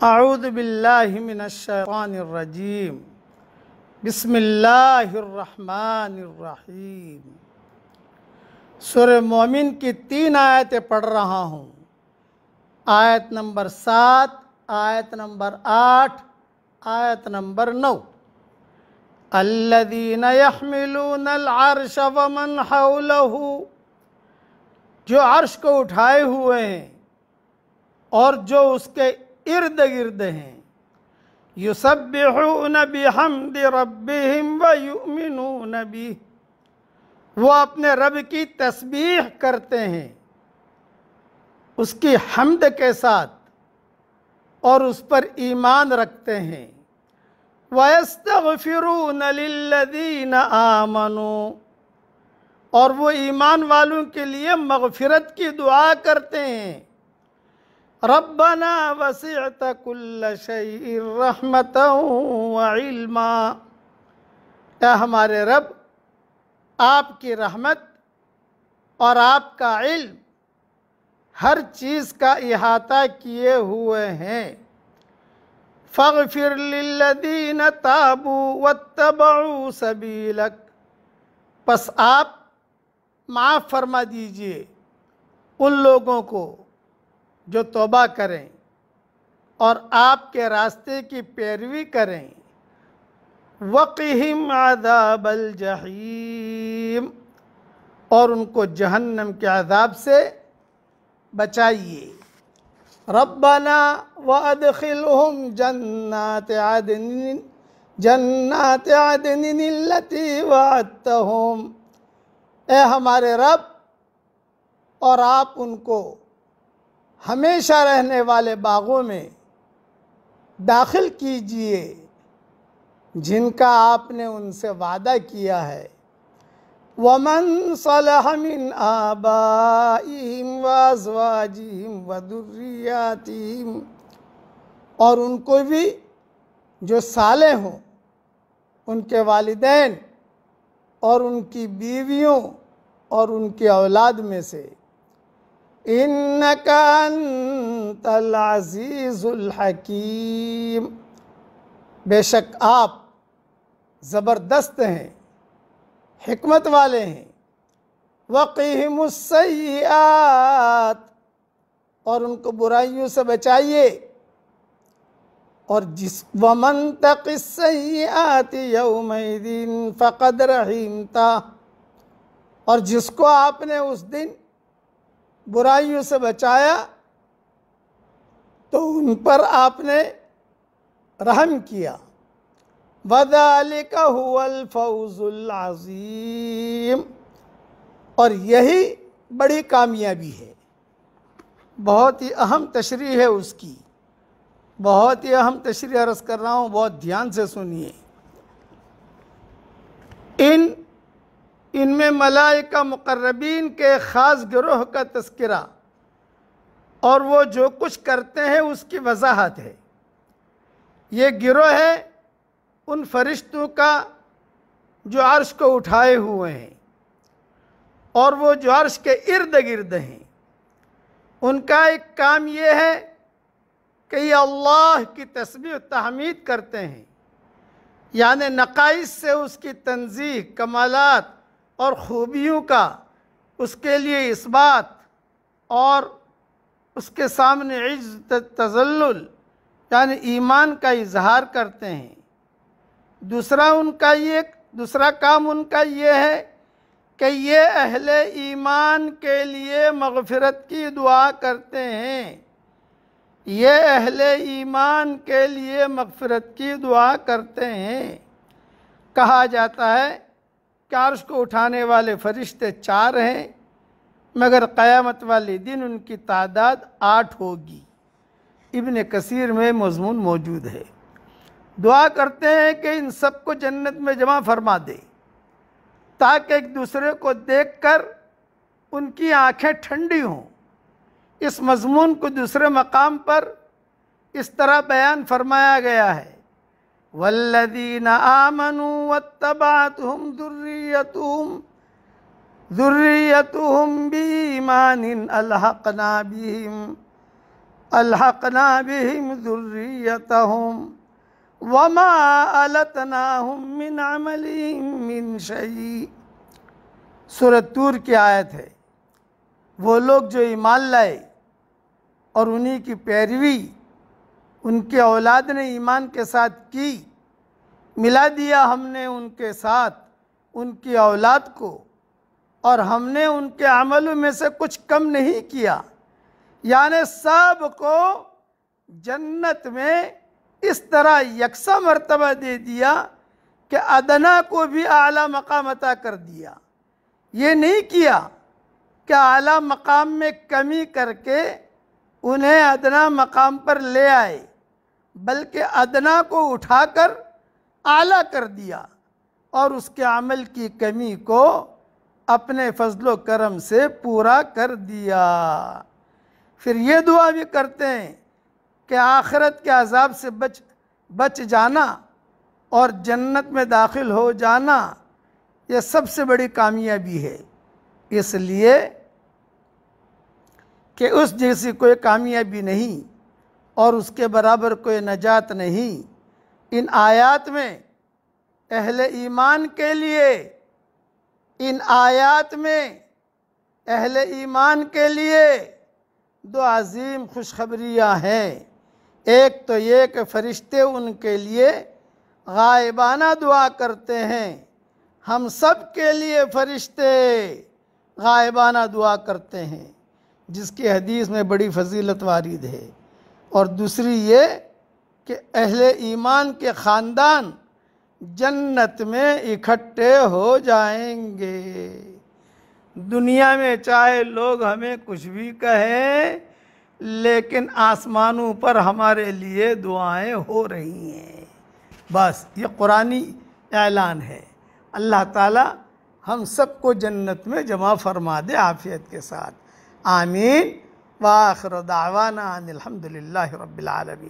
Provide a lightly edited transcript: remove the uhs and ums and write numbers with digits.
اعوذ باللہ من الشیطان الرجیم بسم اللہ الرحمن الرحیم۔ سورہ مومن کی 3 آیتیں پڑھ رہا ہوں۔ آیت نمبر 7، آیت نمبر 8، آیت نمبر 9۔ الذین یحملون العرش ومن حولہ، جو عرش کو اٹھائے ہوئے ہیں اور جو اس کے ارد گرد ہیں، یسبحون بحمد ربہم ویؤمنون بہ، وہ اپنے رب کی تسبیح کرتے ہیں اس کی حمد کے ساتھ اور اس پر ایمان رکھتے ہیں۔ وَيَسْتَغْفِرُونَ لِلَّذِينَ آمَنُوا، اور وہ ایمان والوں کے لیے مغفرت کی دعا کرتے ہیں۔ ربنا وسعت كل شيء رحمتا وعلما، اے ہمارے رب، آپ کی رحمت اور آپ کا علم ہر چیز کا احاطہ کیے ہوئے ہیں۔ فاغفر للذین تابوا واتبعوا سبیلک، پس آپ معاف فرما دیجئے ان لوگوں کو جو توبہ کریں اور آپ کے راستے کی پیروی کریں۔ وقہم عذاب الجحیم، اور ان کو جہنم کے عذاب سے بچائیے۔ ربنا وادخلہم جنات عدن التی وعدتہم، اے ہمارے رب، اور آپ ان کو ہمیشہ رہنے والے باغوں میں داخل کیجئے جن کا آپ نے ان سے وعدہ کیا ہے۔ وَمَن صَلَحَ مِنْ آبَائِهِمْ وَأَزْوَاجِهِمْ وَذُرِّيَّاتِهِمْ، اور ان کو بھی جو صالح ہوں، ان کے والدین اور ان کی بیویوں اور ان کی اولاد میں سے۔ اِنَّكَ أَنْتَ الْعَزِيزُ الْحَكِيمُ، بے شک آپ زبردست ہیں، حکمت والے ہیں۔ وَقِهِمُ السَّيِّئَاتِ، اور ان کو برائیوں سے بچائیے۔ اور وَمَن تَقِ السَّيِّئَاتِ يَوْمَئِذٍ فَقَدْ رَحِمْتَهُ، اور جس کو آپ نے اس دن برائیوں سے بچایا تو ان پر آپ نے رحم کیا۔ وَذَلِكَ هُوَ الْفَوْزُ الْعَظِيمُ، اور یہی بڑی کامیابی ہے۔ بہت ہی اہم تشریح ہے اس کی، بہت ہی اہم تشریح عرض کر رہا ہوں، بہت دھیان سے سنیے۔ ان میں ملائکہ مقربین کے خاص گروہ کا تذکرہ اور وہ جو کچھ کرتے ہیں اس کی وضاحت ہے۔ یہ گروہ ہے ان فرشتوں کا جو عرش کو اٹھائے ہوئے ہیں اور وہ جو عرش کے ارد گرد ہیں۔ ان کا ایک کام یہ ہے کہ یہ اللہ کی تسبیح و تحمید کرتے ہیں، یعنی نقائص سے اس کی تنزیہ، کمالات اور خوبیوں کا اس کے لیے اثبات اور اس کے سامنے عجز تذلل یعنی ایمان کا اظہار کرتے ہیں۔ دوسرا کام ان کا یہ ہے کہ یہ اہل ایمان کے لیے مغفرت کی دعا کرتے ہیں۔ یہ اہل ایمان کے لیے مغفرت کی دعا کرتے ہیں۔ کہا جاتا ہے کہ عرش کو اٹھانے والے فرشتے 4 ہیں، مگر قیامت والے دن ان کی تعداد 8 ہوگی۔ ابن کثیر میں مضمون موجود ہے۔ دعا کرتے ہیں کہ ان سب کو جنت میں جمع فرما دے تاکہ ایک دوسرے کو دیکھ کر ان کی آنکھیں ٹھنڈی ہوں۔ اس مضمون کو دوسرے مقام پر اس طرح بیان فرمایا گیا ہے: وَالَّذِينَ آمَنُوا وَاتَّبَعَتْهُمْ ذُرِّيَّتُهُمْ بِإِيمَانٍ أَلْحَقْنَا بِهِمْ الحقنا بہم ذریتہم وما التناہم من عملہم من شیء۔ سورۃ طور کی آیت ہے۔ وہ لوگ جو ایمان لائے اور انہی کی پیروی ان کے اولاد نے ایمان کے ساتھ کی، ملا دیا ہم نے ان کے ساتھ ان کی اولاد کو، اور ہم نے ان کے عملوں میں سے کچھ کم نہیں کیا، یعنی سب کو جنت میں اس طرح یکساں مرتبہ دے دیا کہ ادنا کو بھی اعلیٰ مقام عطا کر دیا۔ یہ نہیں کیا کہ اعلیٰ مقام میں کمی کر کے انہیں ادنا مقام پر لے آئے، بلکہ ادنا کو اٹھا کر اعلیٰ کر دیا اور اس کے عمل کی کمی کو اپنے فضل و کرم سے پورا کر دیا۔ پھر یہ دعا بھی کرتے ہیں کہ آخرت کے عذاب سے بچ جانا اور جنت میں داخل ہو جانا یہ سب سے بڑی کامیابی ہے، اس لیے کہ اس جیسی کوئی کامیابی نہیں اور اس کے برابر کوئی نجات نہیں۔ ان آیات میں اہل ایمان کے لیے اہل ایمان کے لیے دو عظیم خوشخبریاں ہیں۔ ایک تو یہ کہ فرشتے ان کے لیے غائبانہ دعا کرتے ہیں، ہم سب کے لیے فرشتے غائبانہ دعا کرتے ہیں، جس کی حدیث میں بڑی فضیلت وارد ہے۔ اور دوسری یہ کہ اہل ایمان کے خاندان جنت میں اکٹھے ہو جائیں گے۔ دنیا میں چاہے لوگ ہمیں کچھ بھی کہیں، لیکن آسمانوں پر ہمارے لیے دعائیں ہو رہی ہیں۔ بس یہ قرآنی اعلان ہے۔ اللہ تعالی ہم سب کو جنت میں جمع فرما دے عافیت کے ساتھ، آمین۔ وآخر دعوانا ان الحمد للہ رب العالمین۔